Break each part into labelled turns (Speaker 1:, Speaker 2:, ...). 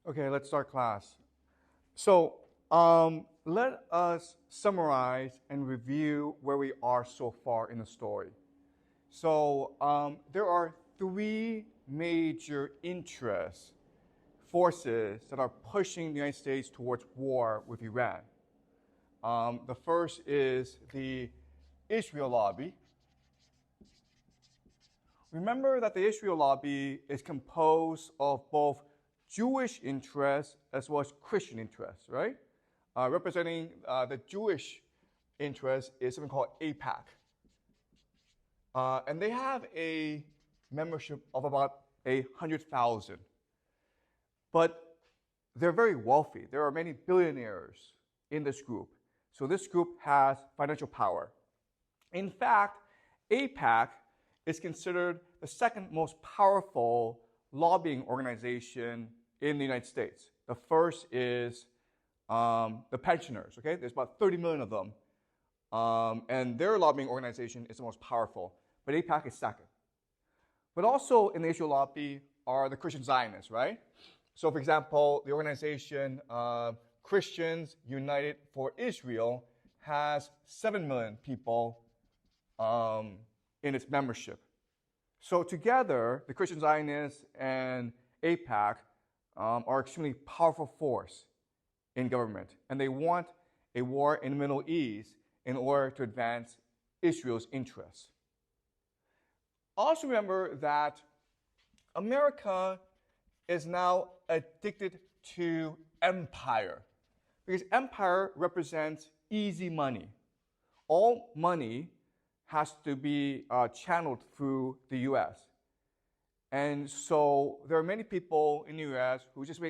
Speaker 1: Okay, let's start class. So, let us summarize and review where we are so far in the story. So, there are three major interests, forces that are pushing the United States towards war with Iran. The first is the Israel lobby. Remember that the Israel lobby is composed of both Jewish interests as well as Christian interests, right? Representing the Jewish interest is something called AIPAC. And they have a membership of about 100,000. But they're very wealthy. There are many billionaires in this group. So this group has financial power. In fact, AIPAC is considered the second most powerful lobbying organization in the United States. The first is the pensioners, okay? There's about 30 million of them. And their lobbying organization is the most powerful. But AIPAC is second. But also in the Israel lobby are the Christian Zionists, right? So for example, the organization Christians United for Israel has 7 million people in its membership. So together, the Christian Zionists and AIPAC are extremely powerful force in government. And they want a war in the Middle East in order to advance Israel's interests. Also remember that America is now addicted to empire because empire represents easy money. All money has to be channeled through the US. And so there are many people in the US who just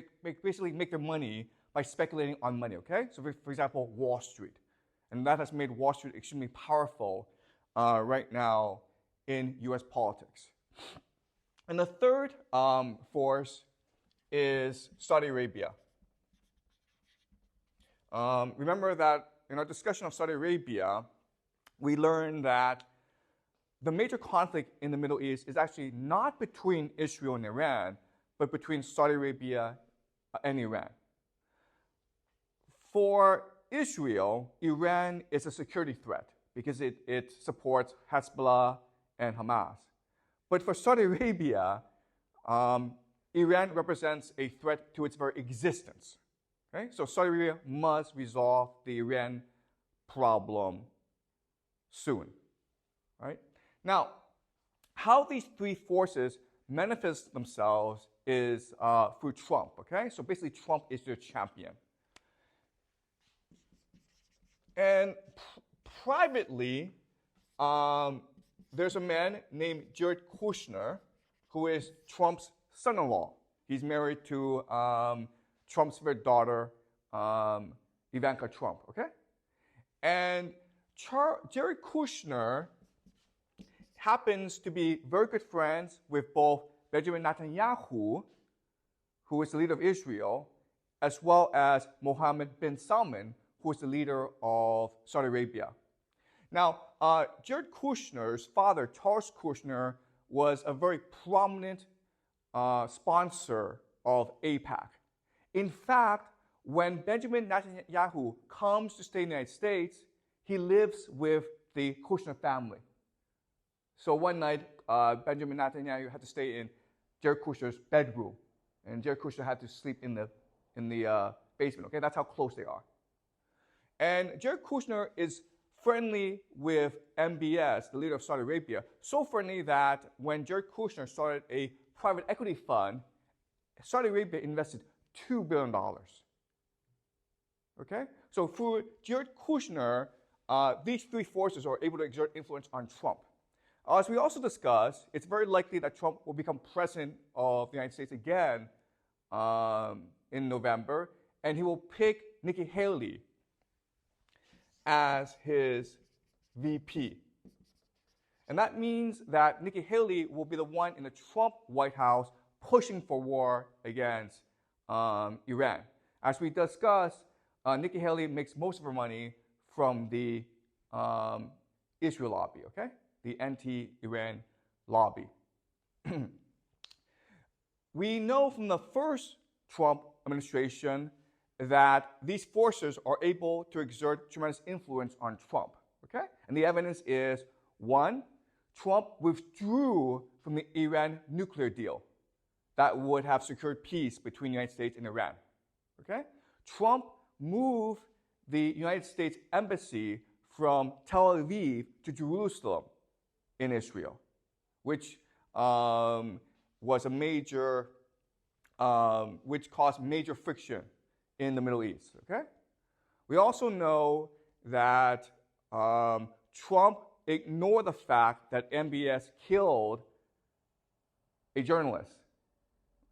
Speaker 1: basically make their money by speculating on money, okay? So for example, Wall Street. And that has made Wall Street extremely powerful right now in US politics. And the third force is Saudi Arabia. Remember that in our discussion of Saudi Arabia, we learned that the major conflict in the Middle East is actually not between Israel and Iran, but between Saudi Arabia and Iran. For Israel, Iran is a security threat because it supports Hezbollah and Hamas. But for Saudi Arabia, Iran represents a threat to its very existence. Okay? So Saudi Arabia must resolve the Iran problem soon. Right? Now, how these three forces manifest themselves is through Trump. Okay? So basically, Trump is their champion. And privately, there's a man named Jared Kushner who is Trump's son-in-law. He's married to Trump's favorite daughter, Ivanka Trump, okay? And Jared Kushner happens to be very good friends with both Benjamin Netanyahu, who is the leader of Israel, as well as Mohammed bin Salman, who is the leader of Saudi Arabia. Now, Jared Kushner's father, Charles Kushner, was a very prominent sponsor of AIPAC. In fact, when Benjamin Netanyahu comes to stay in the United States, he lives with the Kushner family. So one night, Benjamin Netanyahu had to stay in Jared Kushner's bedroom, and Jared Kushner had to sleep in the basement. Okay, that's how close they are. And Jared Kushner is friendly with MBS, the leader of Saudi Arabia, so friendly that when Jared Kushner started a private equity fund, Saudi Arabia invested $2 billion. Okay? So through Jared Kushner, these three forces are able to exert influence on Trump. As we also discussed, it's very likely that Trump will become president of the United States again in November, and he will pick Nikki Haley as his VP. And that means that Nikki Haley will be the one in the Trump White House pushing for war against Iran. As we discussed, Nikki Haley makes most of her money from the Israel lobby, okay? The anti-Iran lobby. We know from the first Trump administration that these forces are able to exert tremendous influence on Trump. Okay? And the evidence is, one, Trump withdrew from the Iran nuclear deal that would have secured peace between the United States and Iran. Okay? Trump moved the United States Embassy from Tel Aviv to Jerusalem in Israel, which was a major, which caused major friction in the Middle East. Okay? We also know that Trump ignored the fact that MBS killed a journalist.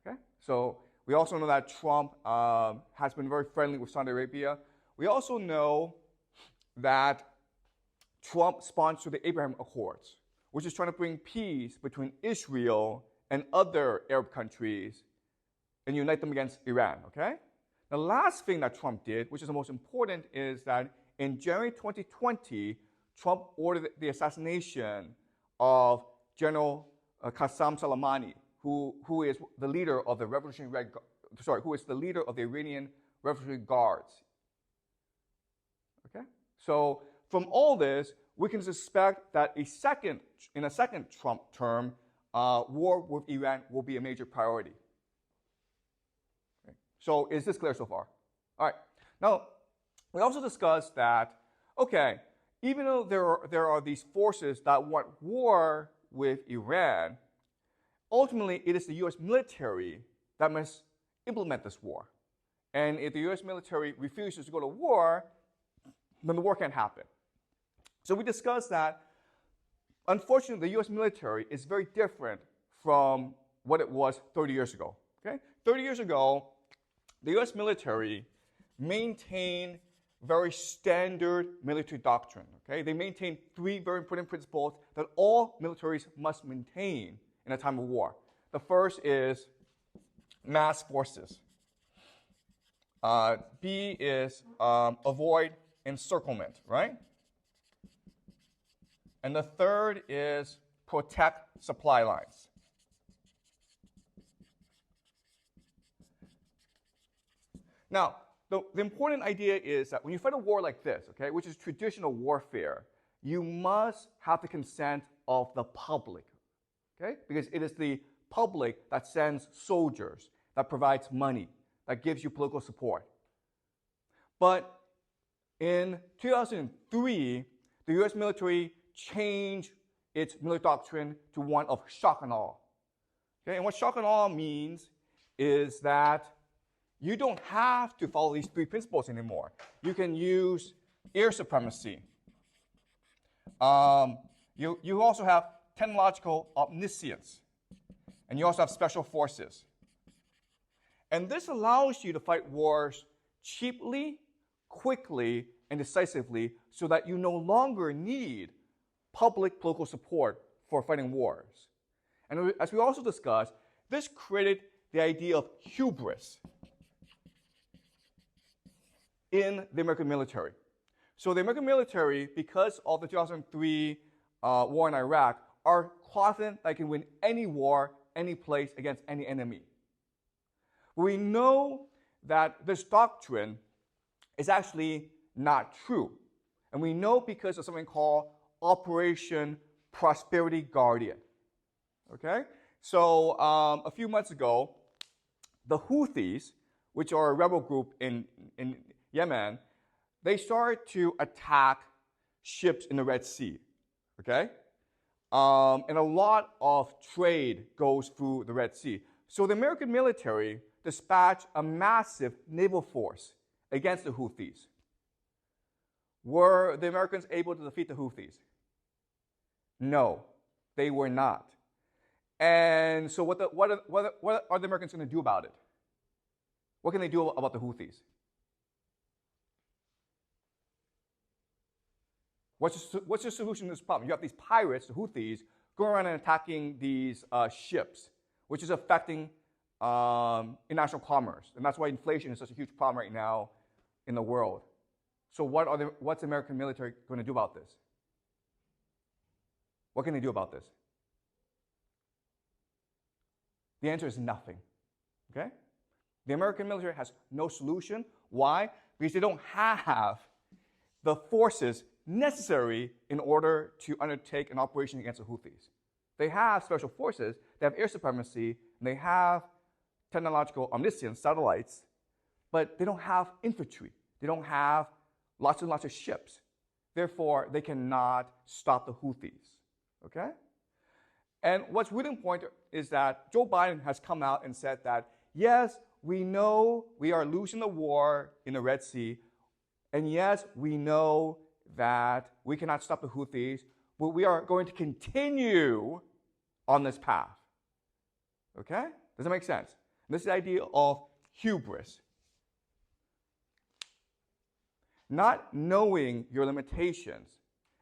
Speaker 1: Okay? So we also know that Trump has been very friendly with Saudi Arabia. We also know that Trump sponsored the Abraham Accords, which is trying to bring peace between Israel and other Arab countries and unite them against Iran. Okay? The last thing that Trump did, which is the most important, is that in January 2020, Trump ordered the assassination of General Qasem Soleimani, who is the leader of the who is the leader of the Iranian Revolutionary Guards. Okay? So from all this, we can suspect that in a second Trump term, war with Iran will be a major priority. Okay. So is this clear so far? All right. Now, we also discussed that, okay, even though there are these forces that want war with Iran, ultimately it is the U.S. military that must implement this war. And if the U.S. military refuses to go to war, then the war can't happen. So we discussed that, unfortunately, the U.S. military is very different from what it was 30 years ago. Okay? 30 years ago, the U.S. military maintained very standard military doctrine. Okay? They maintained three very important principles that all militaries must maintain in a time of war. The first is mass forces. B is avoid encirclement, right? And the third is protect supply lines. Now, the important idea is that when you fight a war like this, okay, which is traditional warfare, you must have the consent of the public, okay? Because it is the public that sends soldiers, that provides money, that gives you political support. But in 2003, the U.S. military changed its military doctrine to one of shock and awe. Okay? And what shock and awe means is that you don't have to follow these three principles anymore. You can use air supremacy. You also have technological omniscience. And you also have special forces. And this allows you to fight wars cheaply, quickly, and decisively so that you no longer need public political support for fighting wars. And as we also discussed, this created the idea of hubris in the American military. So the American military, because of the 2003 war in Iraq, are confident that they can win any war, any place, against any enemy. We know that this doctrine is actually not true. And we know because of something called Operation Prosperity Guardian. Okay? So a few months ago, the Houthis, which are a rebel group in Yemen, they started to attack ships in the Red Sea. Okay? And a lot of trade goes through the Red Sea. So the American military dispatched a massive naval force against the Houthis. Were the Americans able to defeat the Houthis? No, they were not. And so what are the Americans going to do about it? What can they do about the Houthis? What's the solution to this problem? You have these pirates, the Houthis, going around and attacking these ships, which is affecting international commerce. And that's why inflation is such a huge problem right now in the world. So what's the American military going to do about this? What can they do about this? The answer is nothing. Okay? The American military has no solution. Why? Because they don't have the forces necessary in order to undertake an operation against the Houthis. They have special forces, they have air supremacy, and they have technological omniscience, satellites, but they don't have infantry. They don't have lots and lots of ships. Therefore, they cannot stop the Houthis. Okay? And what's really important is that Joe Biden has come out and said that, yes, we know we are losing the war in the Red Sea, and yes, we know that we cannot stop the Houthis, but we are going to continue on this path. Okay? Does that make sense? This is the idea of hubris. Not knowing your limitations.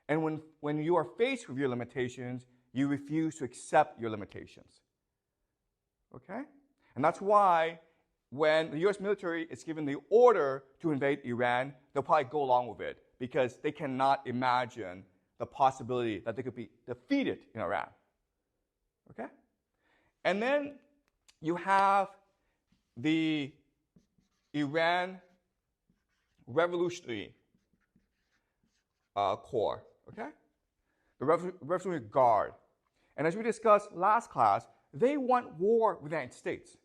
Speaker 1: And when you are faced with your limitations, you refuse to accept your limitations. Okay? And that's why when the US military is given the order to invade Iran, they'll probably go along with it because they cannot imagine the possibility that they could be defeated in Iran. Okay? And then you have the Iran Revolutionary Corps, okay? The Revolutionary Guard. And as we discussed last class, they want war with the United States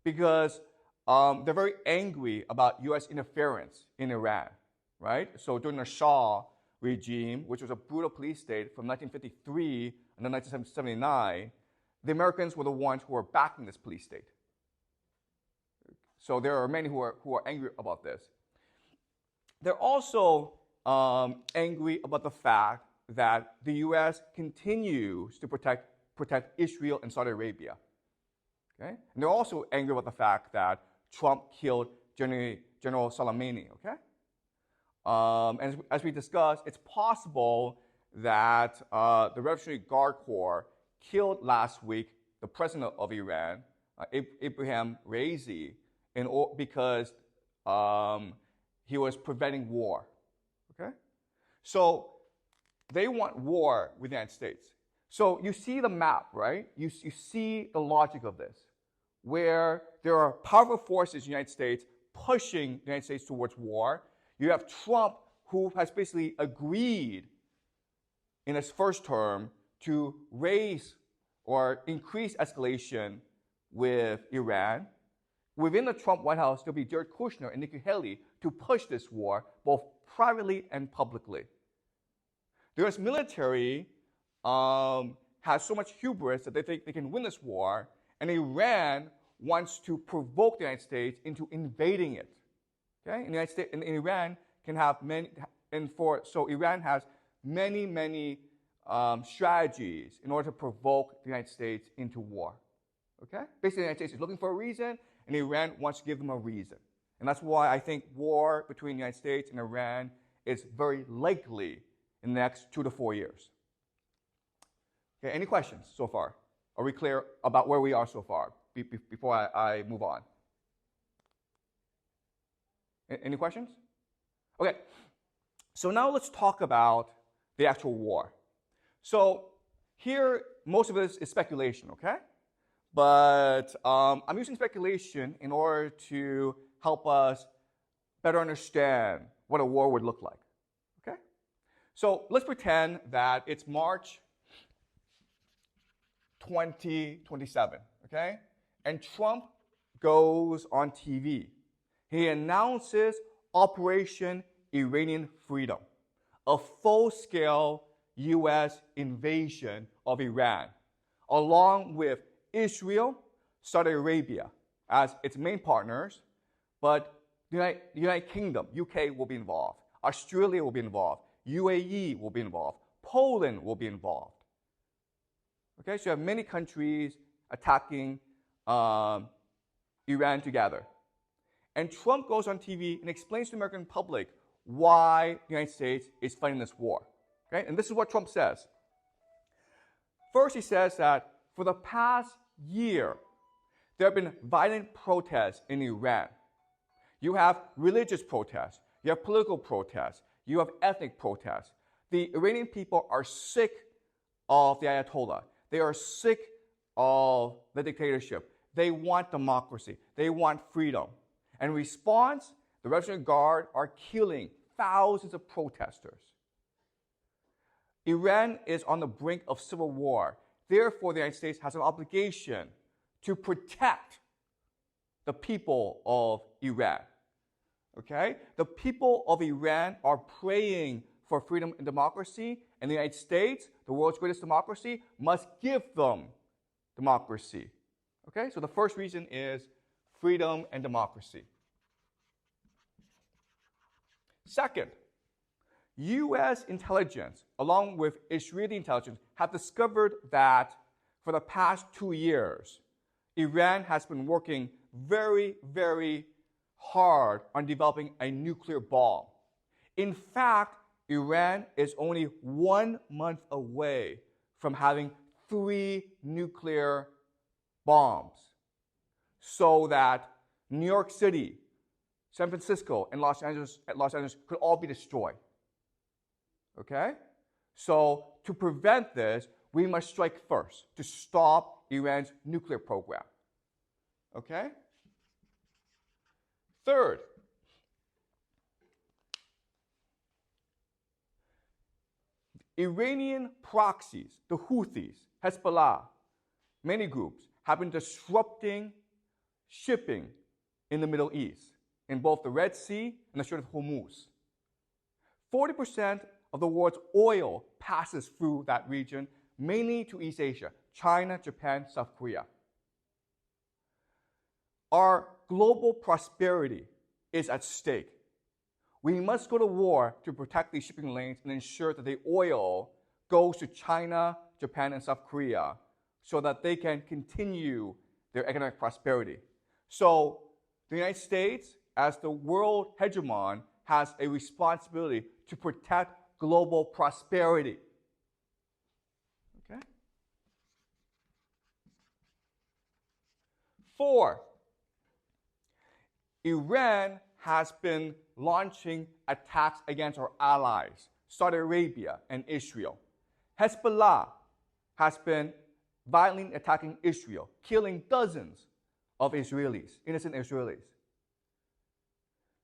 Speaker 1: because they're very angry about U.S. interference in Iran, right? So during the Shah regime, which was a brutal police state from 1953 until 1979, the Americans were the ones who were backing this police state. So there are many who are angry about this. They're also angry about the fact that the U.S. continues to protect Israel and Saudi Arabia. Okay? And they're also angry about the fact that Trump killed General Soleimani. Okay? And as we discussed, it's possible that the Revolutionary Guard Corps killed last week the president of Iran, Ibrahim Raisi, because he was preventing war. Okay? So they want war with the United States. So you see the map, right? You see the logic of this, where there are powerful forces in the United States pushing the United States towards war. You have Trump, who has basically agreed in his first term to raise or increase escalation with Iran. Within the Trump White House, there'll be Jared Kushner and Nikki Haley to push this war, both privately and publicly. The U.S. military has so much hubris that they think they can win this war, and Iran wants to provoke the United States into invading it. Okay? And the United States and Iran can have many, so Iran has many strategies in order to provoke the United States into war. Okay? Basically, the United States is looking for a reason, and Iran wants to give them a reason. And that's why I think war between the United States and Iran is very likely in the next 2 to 4 years. Okay, any questions so far? Are we clear about where we are so far before I move on? Any questions? Okay, so now let's talk about the actual war. So here, most of this is speculation, okay? But I'm using speculation in order to help us better understand what a war would look like, okay? So let's pretend that it's March 2027, okay? And Trump goes on TV. He announces Operation Iranian Freedom, a full-scale U.S. invasion of Iran, along with Israel, Saudi Arabia as its main partners, but the United Kingdom, UK, will be involved. Australia will be involved. UAE will be involved. Poland will be involved. Okay, so you have many countries attacking Iran together. And Trump goes on TV and explains to the American public why the United States is fighting this war. Okay, and this is what Trump says. First, he says that for the past year, there have been violent protests in Iran. You have religious protests, you have political protests, you have ethnic protests. The Iranian people are sick of the Ayatollah. They are sick of the dictatorship. They want democracy. They want freedom. And in response, the Revolutionary Guard are killing thousands of protesters. Iran is on the brink of civil war. Therefore, the United States has an obligation to protect the people of Iran. Okay? The people of Iran are praying for freedom and democracy, and the United States, the world's greatest democracy, must give them democracy. Okay? So the first reason is freedom and democracy. Second, U.S. intelligence, along with Israeli intelligence, have discovered that for the past 2 years, Iran has been working very, very hard on developing a nuclear bomb. In fact, Iran is only 1 month away from having 3 nuclear bombs, so that New York City, San Francisco, and Los Angeles could all be destroyed. Okay? So to prevent this, we must strike first to stop Iran's nuclear program. Okay? Third, Iranian proxies, the Houthis, Hezbollah, many groups, have been disrupting shipping in the Middle East, in both the Red Sea and the Strait of Hormuz. 40% of the world's oil passes through that region, mainly to East Asia, China, Japan, South Korea. Our global prosperity is at stake. We must go to war to protect these shipping lanes and ensure that the oil goes to China, Japan, and South Korea so that they can continue their economic prosperity. So the United States, as the world hegemon, has a responsibility to protect global prosperity. Okay? 4, Iran has been launching attacks against our allies, Saudi Arabia and Israel. Hezbollah has been violently attacking Israel, killing dozens of Israelis, innocent Israelis.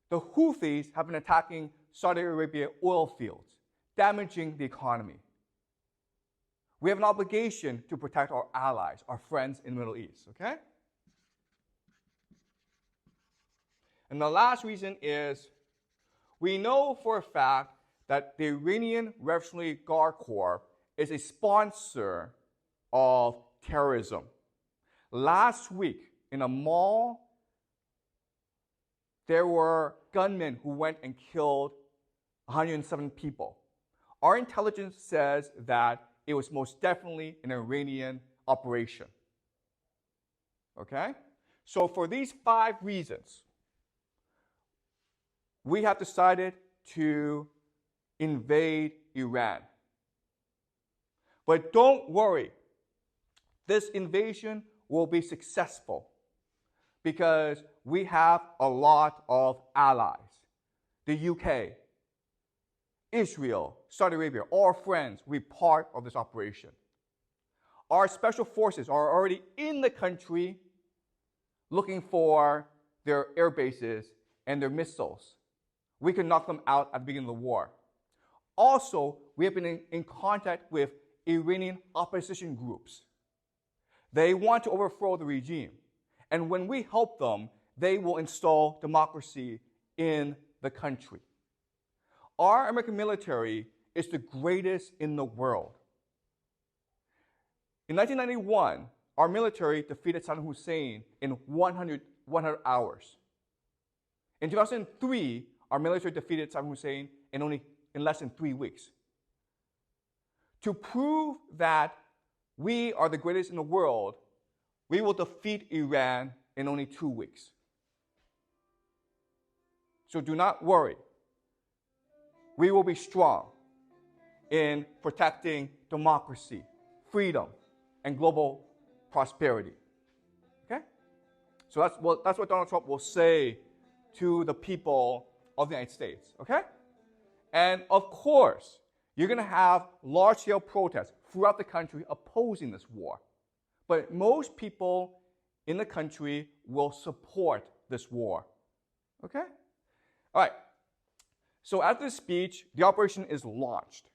Speaker 1: The Houthis have been attacking Saudi Arabia oil fields, damaging the economy. We have an obligation to protect our allies, our friends in the Middle East, okay? And the last reason is we know for a fact that the Iranian Revolutionary Guard Corps is a sponsor of terrorism. Last week, in a mall, there were gunmen who went and killed 107 people. Our intelligence says that it was most definitely an Iranian operation. Okay? So for these 5 reasons, we have decided to invade Iran. But don't worry, this invasion will be successful because we have a lot of allies. The UK, Israel, Saudi Arabia, all friends will be part of this operation. Our special forces are already in the country looking for their air bases and their missiles. We can knock them out at the beginning of the war. Also, we have been in contact with Iranian opposition groups. They want to overthrow the regime. And when we help them, they will install democracy in the country. Our American military is the greatest in the world. In 1991, our military defeated Saddam Hussein in 100 hours. In 2003, our military defeated Saddam Hussein in less than 3 weeks. To prove that we are the greatest in the world, we will defeat Iran in only 2 weeks. So do not worry. We will be strong in protecting democracy, freedom, and global prosperity. Okay? So that's what Donald Trump will say to the people of the United States. Okay? And of course, you're going to have large-scale protests throughout the country opposing this war. But most people in the country will support this war. Okay? All right. So after the speech, the operation is launched.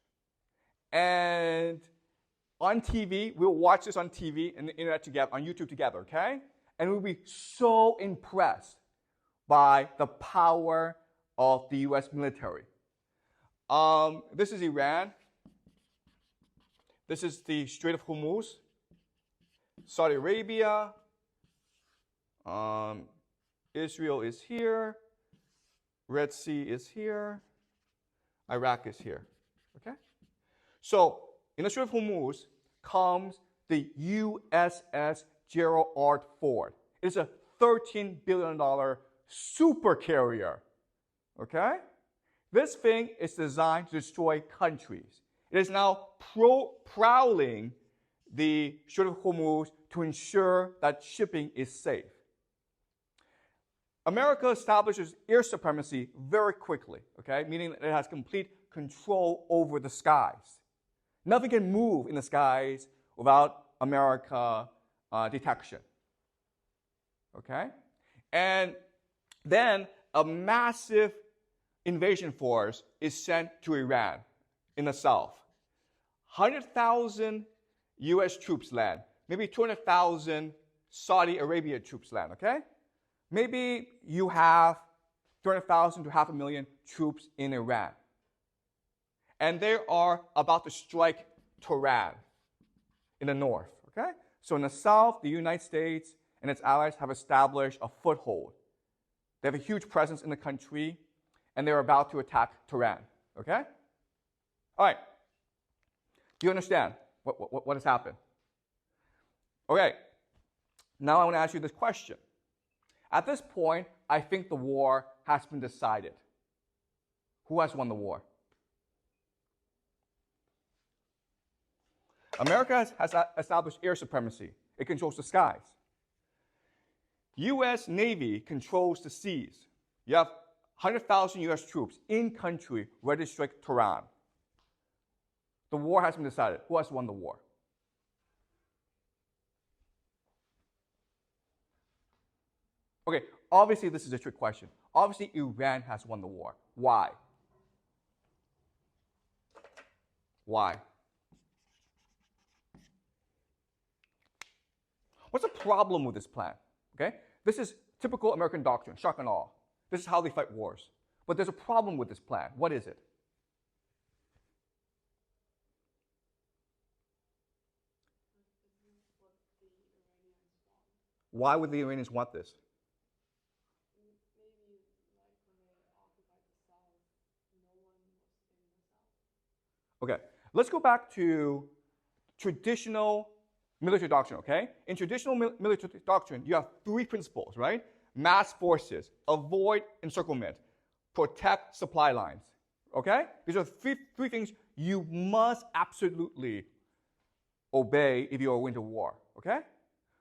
Speaker 1: And on TV, we'll watch this on TV and the internet together, on YouTube together, okay? And we'll be so impressed by the power of the US military. This is Iran. This is the Strait of Hormuz. Saudi Arabia. Israel is here. Red Sea is here. Iraq is here. Okay? So, in the Strait of Hormuz comes the USS Gerald R. Ford. It's a $13 billion super carrier. Okay? This thing is designed to destroy countries. It is now prowling the Strait of Hormuz to ensure that shipping is safe. America establishes air supremacy very quickly, okay? Meaning that it has complete control over the skies. Nothing can move in the skies without America detection, okay? And then a massive invasion force is sent to Iran in the south. 100,000 US troops land, maybe 200,000 Saudi Arabia troops land, okay? Maybe you have 300,000 to 500,000 troops in Iran. And they are about to strike Tehran in the north, okay? So in the south, the United States and its allies have established a foothold. They have a huge presence in the country, and they're about to attack Tehran, okay? All right. Do you understand what has happened? Okay. Now I want to ask you this question. At this point, I think the war has been decided. Who has won the war? America has established air supremacy. It controls the skies. U.S. Navy controls the seas. You have 100,000 U.S. troops in country ready to strike Tehran. The war has been decided. Who has won the war? Okay, obviously this is a trick question. Obviously Iran has won the war. Why? Why? What's the problem with this plan? Okay? This is typical American doctrine, shock and awe. This is how they fight wars. But there's a problem with this plan. What is it? Why would the Iranians want this? Okay, let's go back to traditional military doctrine, okay? In traditional military doctrine, you have three principles, right? Mass forces, avoid encirclement, protect supply lines, okay? These are three things you must absolutely obey if you are going to war, okay?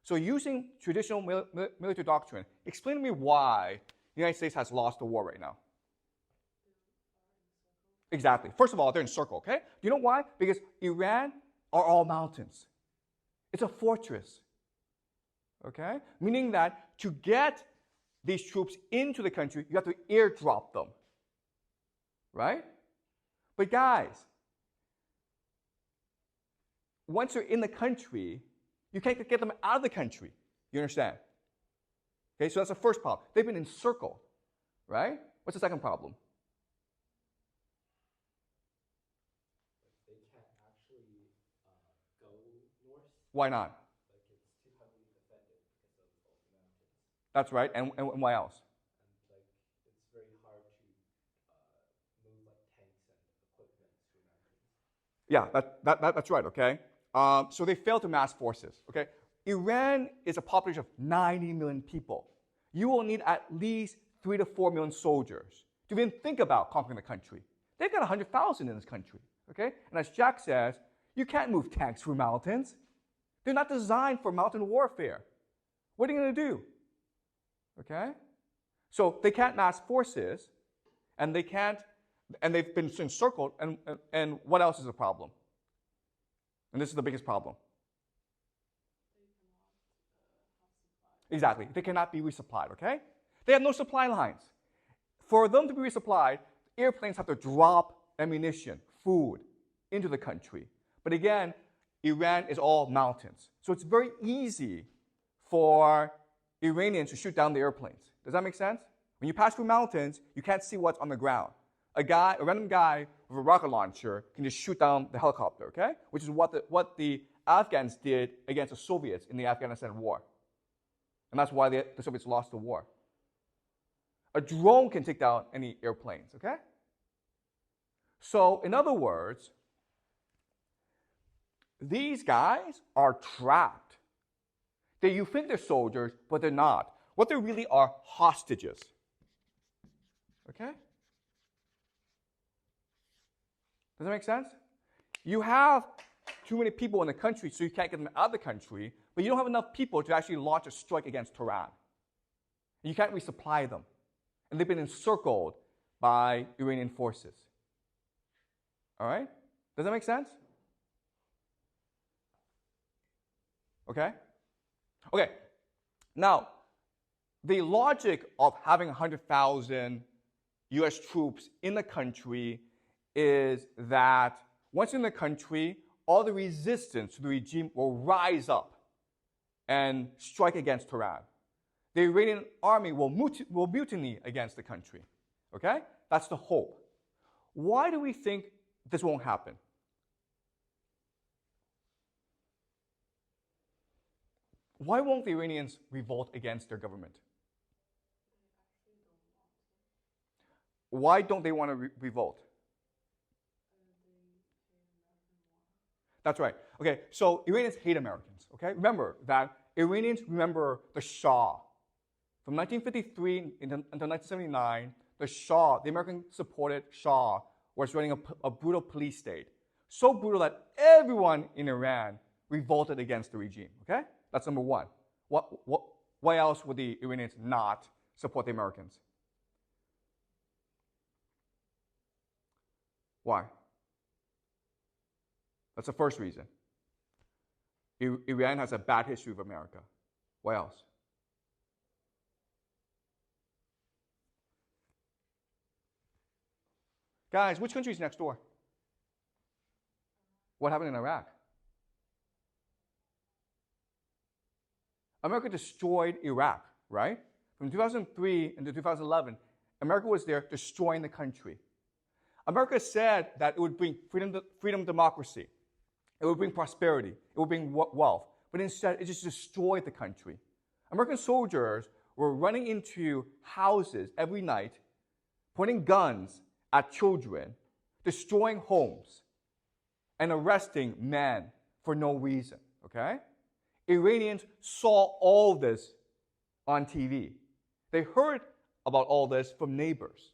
Speaker 1: So using traditional military doctrine, explain to me why the United States has lost the war right now. Exactly. First of all, they're encircled, okay? Do you know why? Because Iran are all mountains. It's a fortress, okay? Meaning that to get these troops into the country, you have to airdrop them, right? But guys, once you're in the country, you can't get them out of the country. You understand? Okay, so that's the first problem. They've been encircled, right? What's the second problem?
Speaker 2: They can't actually go north.
Speaker 1: Why not?
Speaker 2: Like it's too heavily defended because of all the mountains.
Speaker 1: That's right. And why else?
Speaker 2: And like it's very hard to move like tanks and equipment through mountains.
Speaker 1: Yeah, that's right, okay? So they failed to mass forces, okay? Iran is a population of 90 million people. You will need at least 3 to 4 million soldiers to even think about conquering the country. They've got 100,000 in this country, okay? And as Jack says, you can't move tanks through mountains. They're not designed for mountain warfare. What are you going to do? Okay? So they can't mass forces, and they've been encircled, and what else is a problem? And this is the biggest problem. Exactly. They cannot be resupplied, okay? They have no supply lines. For them to be resupplied, airplanes have to drop ammunition, food into the country. But again, Iran is all mountains. So it's very easy for Iranians to shoot down the airplanes. Does that make sense? When you pass through mountains, you can't see what's on the ground. A random guy with a rocket launcher can just shoot down the helicopter, okay? Which is what the Afghans did against the Soviets in the Afghanistan war. And that's why the Soviets lost the war. A drone can take down any airplanes, okay? So, in other words, these guys are trapped. You think they're soldiers, but they're not. What they really are hostages. Okay? Does that make sense? You have too many people in the country, so you can't get them out of the country, but you don't have enough people to actually launch a strike against Tehran. You can't resupply them. And they've been encircled by Iranian forces. All right? Does that make sense? Okay? Okay. Now, the logic of having 100,000 US troops in the country is that once in the country, all the resistance to the regime will rise up and strike against Tehran. The Iranian army will mutiny against the country. Okay? That's the hope. Why do we think this won't happen? Why won't the Iranians revolt against their government? Why don't they want to revolt? That's right. Okay, so Iranians hate Americans. Okay, remember that Iranians remember the Shah. From 1953 until 1979, the Shah, the American-supported Shah, was running a brutal police state. So brutal that everyone in Iran revolted against the regime. Okay, that's number one. Why else would the Iranians not support the Americans? Why? That's the first reason. Iran has a bad history with America. Why else? Guys, which country is next door? What happened in Iraq? America destroyed Iraq, right? From 2003 into 2011, America was there destroying the country. America said that it would bring freedom, democracy. It would bring prosperity. It would bring wealth. But instead, it just destroyed the country. American soldiers were running into houses every night, pointing guns at children, destroying homes, and arresting men for no reason, okay? Iranians saw all this on TV. They heard about all this from neighbors,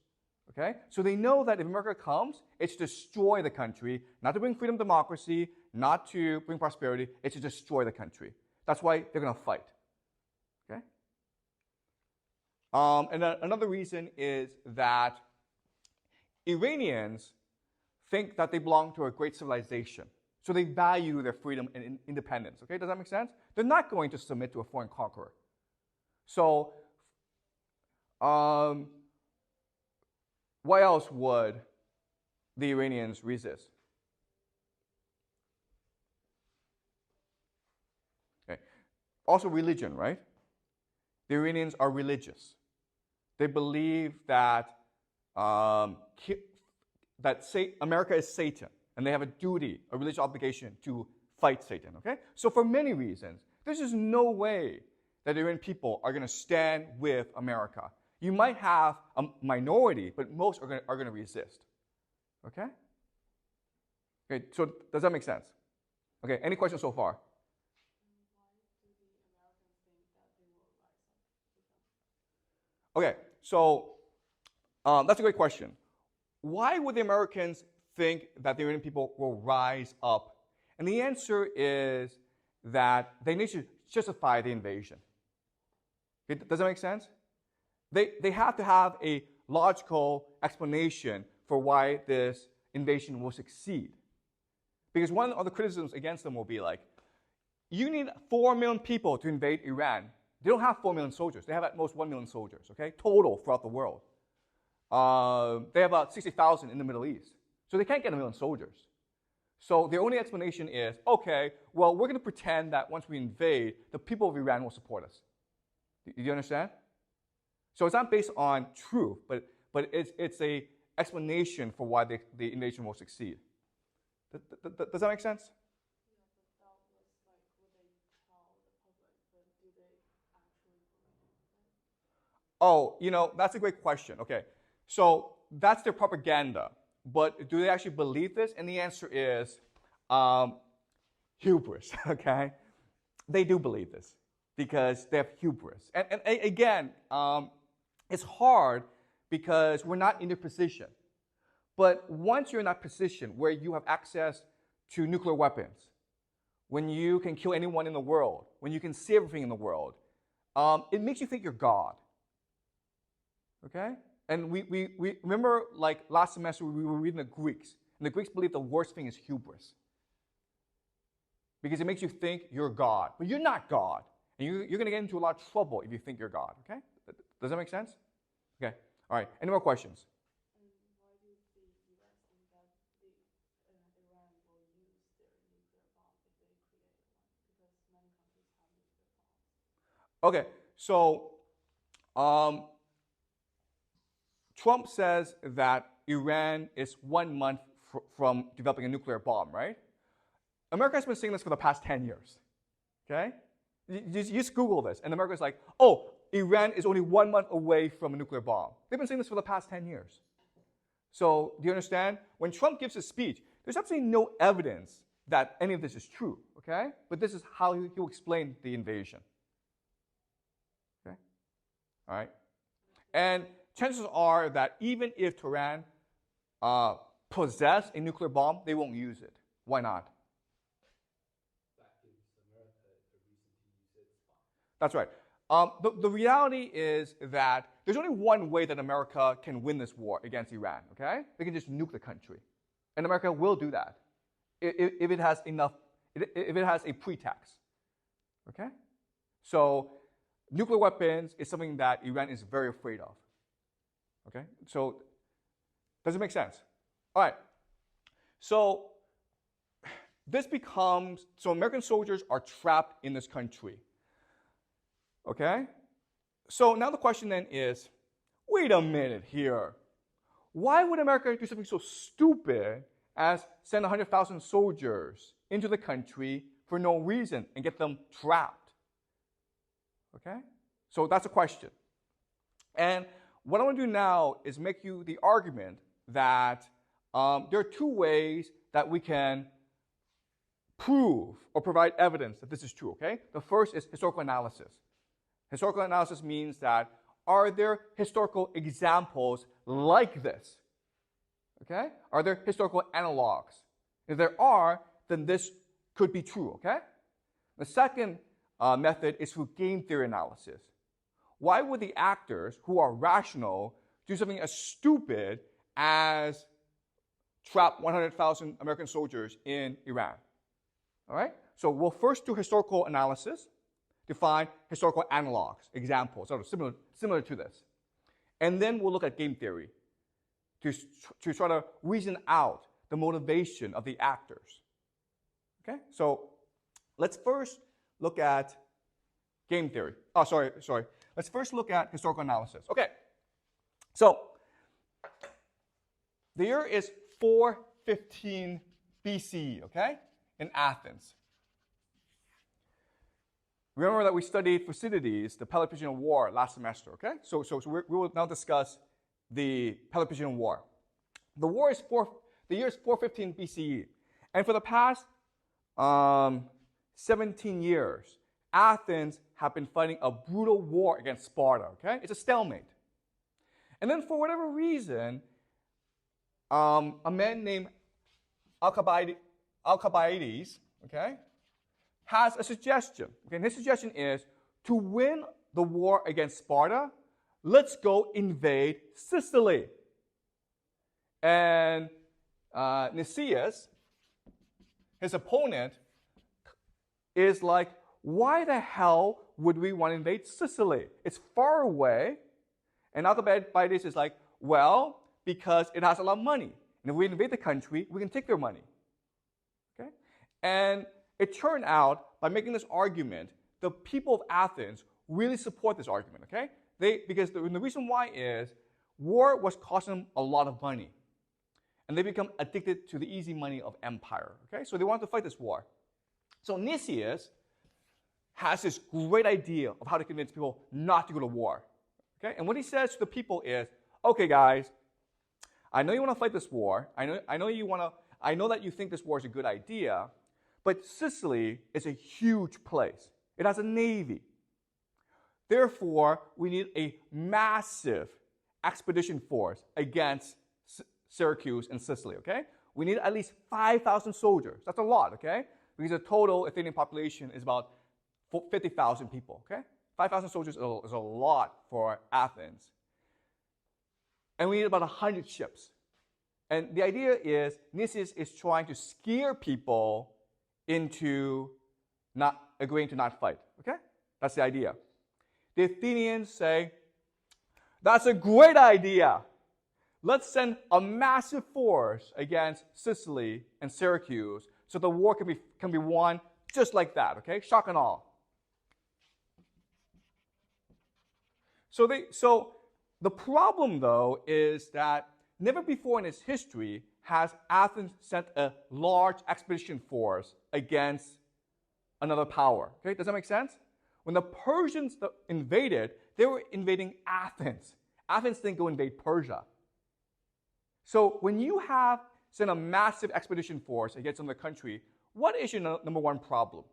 Speaker 1: okay? So they know that if America comes, it's to destroy the country, not to bring freedom, democracy, not to bring prosperity, it's to destroy the country. That's why they're going to fight, okay? And another reason is that Iranians think that they belong to a great civilization. So they value their freedom and independence. Okay, does that make sense? They're not going to submit to a foreign conqueror. So, why else would the Iranians resist? Okay. Also, religion, right? The Iranians are religious. They believe that America is Satan, and they have a duty, a religious obligation to fight Satan, okay? So for many reasons, there's just no way that Iranian people are going to stand with America. You might have a minority, but most are going to resist, okay? Okay, so does that make sense? Okay, any questions so far? Okay, so that's a great question. Why would the Americans think that the Iranian people will rise up? And the answer is that they need to justify the invasion. Does that make sense? They have to have a logical explanation for why this invasion will succeed. Because one of the criticisms against them will be like, you need 4 million people to invade Iran, They don't have 4 million soldiers. They have at most 1 million soldiers, okay, total throughout the world. They have about 60,000 in the Middle East. So they can't get 1 million soldiers. So their only explanation is, okay, well, we're going to pretend that once we invade, the people of Iran will support us. Do you understand? So it's not based on truth, but it's a explanation for why the invasion will succeed. Does that make sense? Oh, that's a great question. Okay, so that's their propaganda. But do they actually believe this? And the answer is hubris, okay? They do believe this because they have hubris. And again, it's hard because we're not in their position. But once you're in that position where you have access to nuclear weapons, when you can kill anyone in the world, when you can see everything in the world, it makes you think you're God. Okay? And we remember, like last semester, we were reading the Greeks. And the Greeks believe the worst thing is hubris. Because it makes you think you're God. But you're not God. And you're going to get into a lot of trouble if you think you're God. Okay? Does that make sense? Okay. All right. Any more questions?
Speaker 3: And why do the US think that Iran will use their nuclear bomb if they create one? Because many countries have nuclear bombs.
Speaker 1: Okay. So, Trump says that Iran is 1 month from developing a nuclear bomb, right? America has been saying this for the past 10 years, okay? You just Google this, and America's like, oh, Iran is only 1 month away from a nuclear bomb. They've been saying this for the past 10 years. So do you understand? When Trump gives his speech, there's absolutely no evidence that any of this is true, okay? But this is how he'll explain the invasion, okay? All right? And chances are that even if Tehran possess a nuclear bomb, they won't use it. Why not?
Speaker 2: That gives America a reason to use its bomb.
Speaker 1: That's right. The reality is that there's only one way that America can win this war against Iran, okay? They can just nuke the country. And America will do that if it has enough, if it has a pretext, okay? So nuclear weapons is something that Iran is very afraid of, okay? So does it make sense? All right. So this becomes, so American soldiers are trapped in this country. Okay? So now the question then is, wait a minute here. Why would America do something so stupid as send 100,000 soldiers into the country for no reason and get them trapped? Okay? So that's a question. And what I want to do now is make you the argument that there are two ways that we can prove or provide evidence that this is true, okay? The first is historical analysis. Historical analysis means that are there historical examples like this? Okay? Are there historical analogs? If there are, then this could be true, okay? The second method is through game theory analysis. Why would the actors who are rational do something as stupid as trap 100,000 American soldiers in Iran? All right? So we'll first do historical analysis to find historical analogs, examples, sort of similar to this. And then we'll look at game theory to try to reason out the motivation of the actors. Okay? So let's first look at game theory. Oh, sorry. Let's first look at historical analysis. Okay. So the year is 415 BCE, okay? In Athens. Remember that we studied Thucydides, the Peloponnesian War, last semester, okay? So we will now discuss the Peloponnesian War. The year is 415 BCE. And for the past 17 years, Athens have been fighting a brutal war against Sparta, okay? It's a stalemate. And then for whatever reason, a man named Alcibiades, okay, has a suggestion. Okay, and his suggestion is to win the war against Sparta, let's go invade Sicily. And Nicias, his opponent, is like, why the hell would we want to invade Sicily? It's far away. And Alcibiades is like, well, because it has a lot of money. And if we invade the country, we can take their money. Okay? And it turned out, by making this argument, the people of Athens really support this argument. Okay? Because the reason why is war was costing them a lot of money. And they become addicted to the easy money of empire. Okay? So they wanted to fight this war. So Nicias has this great idea of how to convince people not to go to war. Okay? And what he says to the people is, okay, guys, I know you want to fight this war. I know that you think this war is a good idea, but Sicily is a huge place. It has a navy. Therefore, we need a massive expedition force against Syracuse and Sicily, okay? We need at least 5,000 soldiers. That's a lot, okay? Because the total Athenian population is about 50,000 people, okay? 5,000 soldiers is a lot for Athens. And we need about 100 ships. And the idea is Nicias is trying to scare people into not agreeing to not fight, okay? That's the idea. The Athenians say, that's a great idea. Let's send a massive force against Sicily and Syracuse so the war can be won just like that, okay? Shock and awe. So the problem, though, is that never before in its history has Athens sent a large expedition force against another power. Okay, does that make sense? When the Persians invaded, they were invading Athens. Athens didn't go invade Persia. So when you have sent a massive expedition force against another country, what is your number one problem?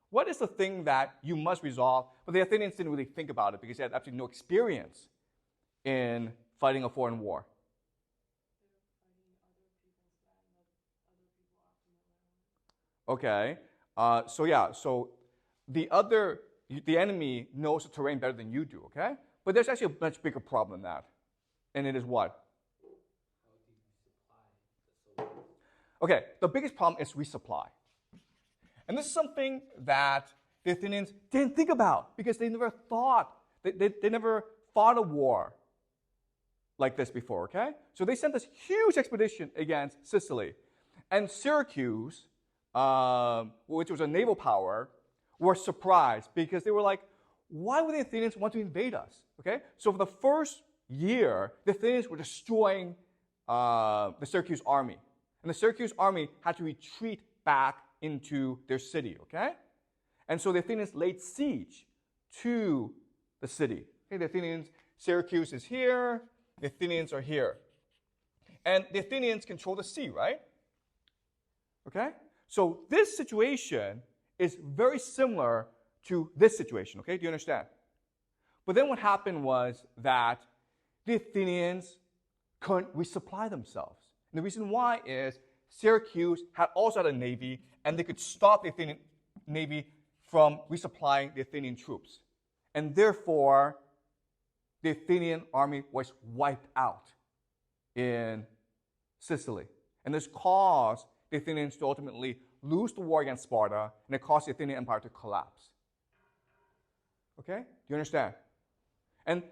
Speaker 1: What is the thing that you must resolve? But the Athenians didn't really think about it because they had absolutely no experience in fighting a foreign war. Okay, so the enemy knows the terrain better than you do, okay? But there's actually a much bigger problem than that. And it is what? Okay, the biggest problem is resupply. And this is something that the Athenians didn't think about because they never thought, they never fought a war like this before, okay? So they sent this huge expedition against Sicily. And Syracuse, which was a naval power, were surprised because they were like, why would the Athenians want to invade us, okay? So for the first year, the Athenians were destroying the Syracuse army. And the Syracuse army had to retreat back into their city, okay? And so the Athenians laid siege to the city. Okay, the Athenians, Syracuse is here, the Athenians are here. And the Athenians control the sea, right? Okay? So this situation is very similar to this situation, okay? Do you understand? But then what happened was that the Athenians couldn't resupply themselves. And the reason why is Syracuse also had a navy, and they could stop the Athenian navy from resupplying the Athenian troops. And therefore, the Athenian army was wiped out in Sicily. And this caused the Athenians to ultimately lose the war against Sparta, and it caused the Athenian Empire to collapse. Okay? Do you understand? And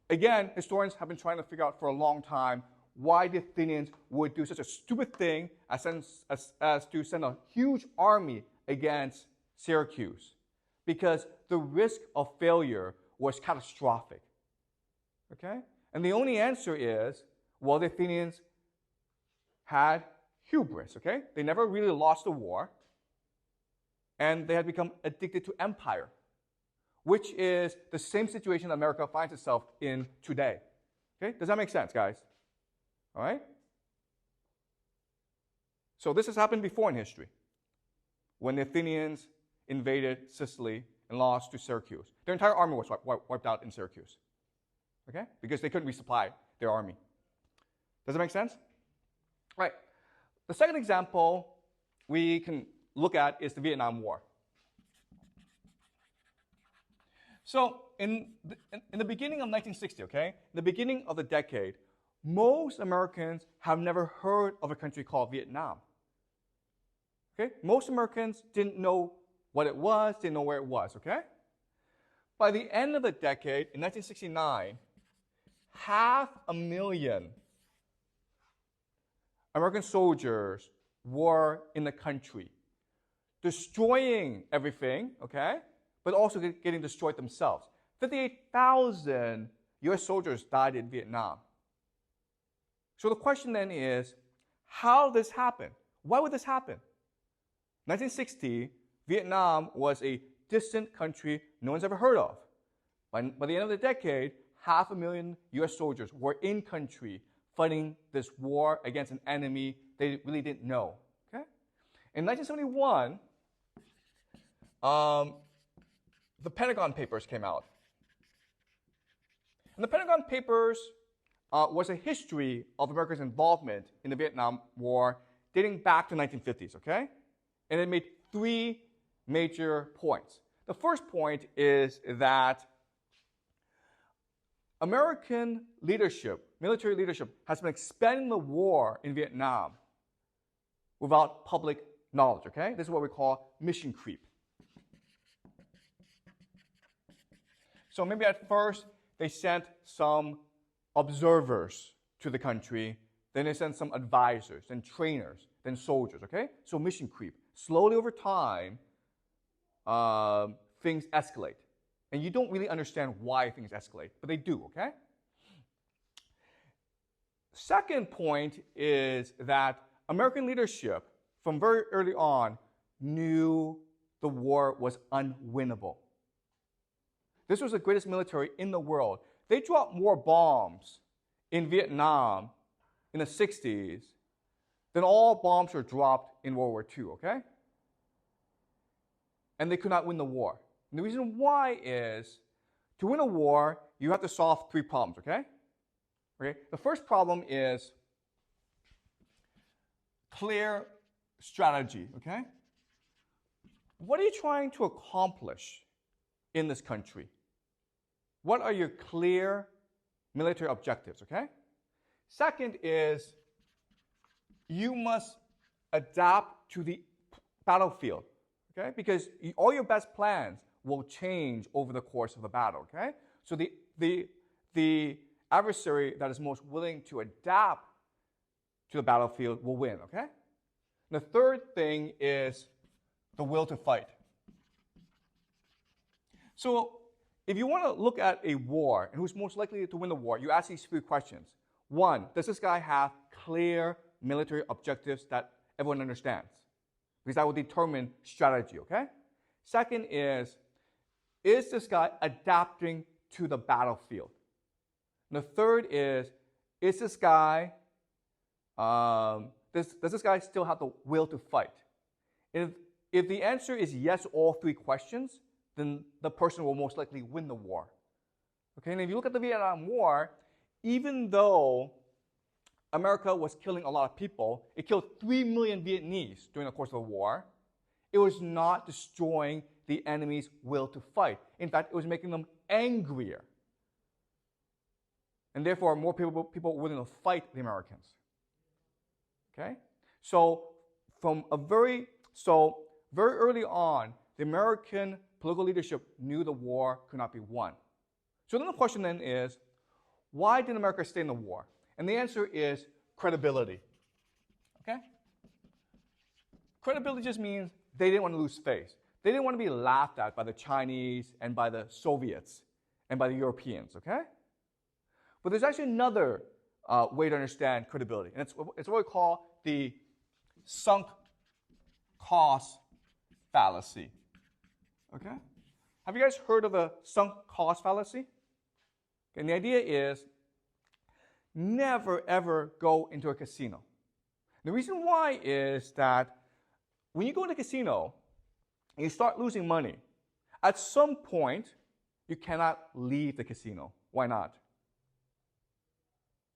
Speaker 1: again, historians have been trying to figure out for a long time why the Athenians would do such a stupid thing as to send a huge army against Syracuse. Because the risk of failure was catastrophic. Okay? And the only answer is, well, the Athenians had hubris, okay? They never really lost the war, and they had become addicted to empire, which is the same situation America finds itself in today. Okay? Does that make sense, guys? All right? So this has happened before in history, when the Athenians invaded Sicily and lost to Syracuse. Their entire army was wiped out in Syracuse, okay? Because they couldn't resupply their army. Does that make sense? All right. The second example we can look at is the Vietnam War. So in the beginning of 1960, okay, in the beginning of the decade, most Americans have never heard of a country called Vietnam. Okay? Most Americans didn't know what it was, didn't know where it was, okay? By the end of the decade, in 1969, 500,000 American soldiers were in the country, destroying everything, okay? But also getting destroyed themselves. 58,000 US soldiers died in Vietnam. So the question then is, how did this happen? Why would this happen? 1960, Vietnam was a distant country no one's ever heard of. By the end of the decade, 500,000 US soldiers were in country fighting this war against an enemy they really didn't know. Okay? In 1971, the Pentagon Papers came out. And the Pentagon Papers was a history of America's involvement in the Vietnam War dating back to the 1950s, okay? And it made 3 major points. The first point is that American leadership, military leadership, has been expanding the war in Vietnam without public knowledge, okay? This is what we call mission creep. So maybe at first they sent some observers to the country, then they sent some advisors, then trainers, then soldiers, okay? So mission creep. Slowly over time, things escalate. And you don't really understand why things escalate, but they do, okay? Second point is that American leadership, from very early on, knew the war was unwinnable. This was the greatest military in the world. They dropped more bombs in Vietnam in the 60s than all bombs were dropped in World War II, okay? And they could not win the war. And the reason why is, to win a war, you have to solve 3 problems, okay? Okay? The first problem is clear strategy, okay? What are you trying to accomplish in this country? What are your clear military objectives, okay? Second is, you must adapt to the battlefield, okay? Because all your best plans will change over the course of the battle, okay? So the adversary that is most willing to adapt to the battlefield will win, okay? The third thing is the will to fight. So if you want to look at a war and who's most likely to win the war, you ask these 3 questions. 1, does this guy have clear military objectives that everyone understands? Because that will determine strategy, okay? Second is this guy adapting to the battlefield? And the third is this guy, does this guy still have the will to fight? If the answer is yes to all 3 questions, then the person will most likely win the war. Okay, and if you look at the Vietnam War, even though America was killing a lot of people, it killed 3 million Vietnamese during the course of the war. It was not destroying the enemy's will to fight. In fact, it was making them angrier. And therefore, more people were willing to fight the Americans. Okay? So very early on, the American political leadership knew the war could not be won. So then the question then is, why did America stay in the war? And the answer is credibility. Okay? Credibility just means they didn't want to lose face. They didn't want to be laughed at by the Chinese and by the Soviets and by the Europeans, okay? But there's actually another way to understand credibility, and it's what we call the sunk cost fallacy. Okay? Have you guys heard of the sunk cost fallacy? Okay, and the idea is never ever go into a casino. The reason why is that when you go into a casino and you start losing money, at some point you cannot leave the casino. Why not?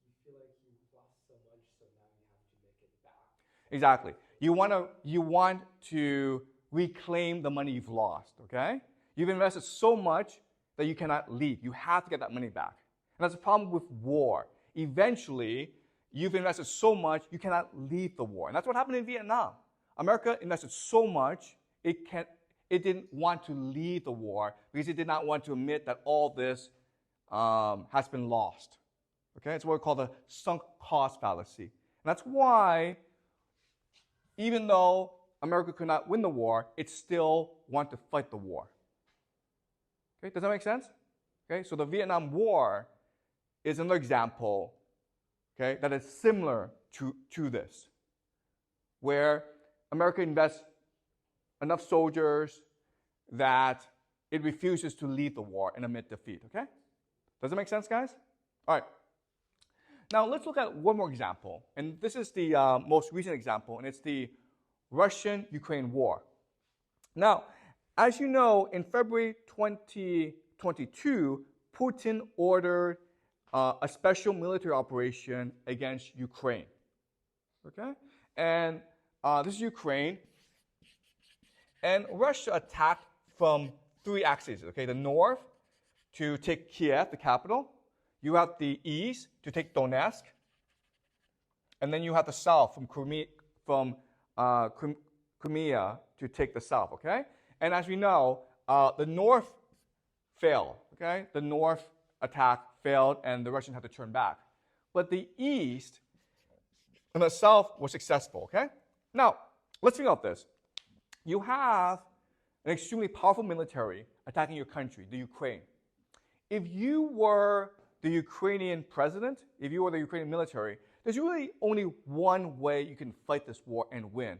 Speaker 2: You feel like you've lost so much, so now you have to make it back.
Speaker 1: Exactly. You want to reclaim the money you've lost, okay? You've invested so much that you cannot leave. You have to get that money back. And that's the problem with war. Eventually, you've invested so much, you cannot leave the war. And that's what happened in Vietnam. America invested so much, it it didn't want to lead the war because it did not want to admit that all this has been lost. Okay, it's what we call the sunk cost fallacy. And that's why, even though America could not win the war, it still wanted to fight the war. Okay, does that make sense? Okay, so the Vietnam War is another example, okay, that is similar to this, where America invests enough soldiers that it refuses to lead the war and admit defeat, okay? Does it make sense, guys? All right. Now, let's look at one more example. And this is the most recent example, and it's the Russian-Ukraine war. Now, as you know, in February 2022, Putin ordered a special military operation against Ukraine. Okay? And this is Ukraine. And Russia attacked from three axes. Okay, the north to take Kiev, the capital. You have the east to take Donetsk. And then you have the south from Crimea to take the south. Okay? And as we know, the north failed. Okay? The north attack failed, and the Russians had to turn back. But the east and the south were successful. Okay? Now, let's think about this. You have an extremely powerful military attacking your country, the Ukraine. If you were the Ukrainian president, if you were the Ukrainian military, there's really only one way you can fight this war and win.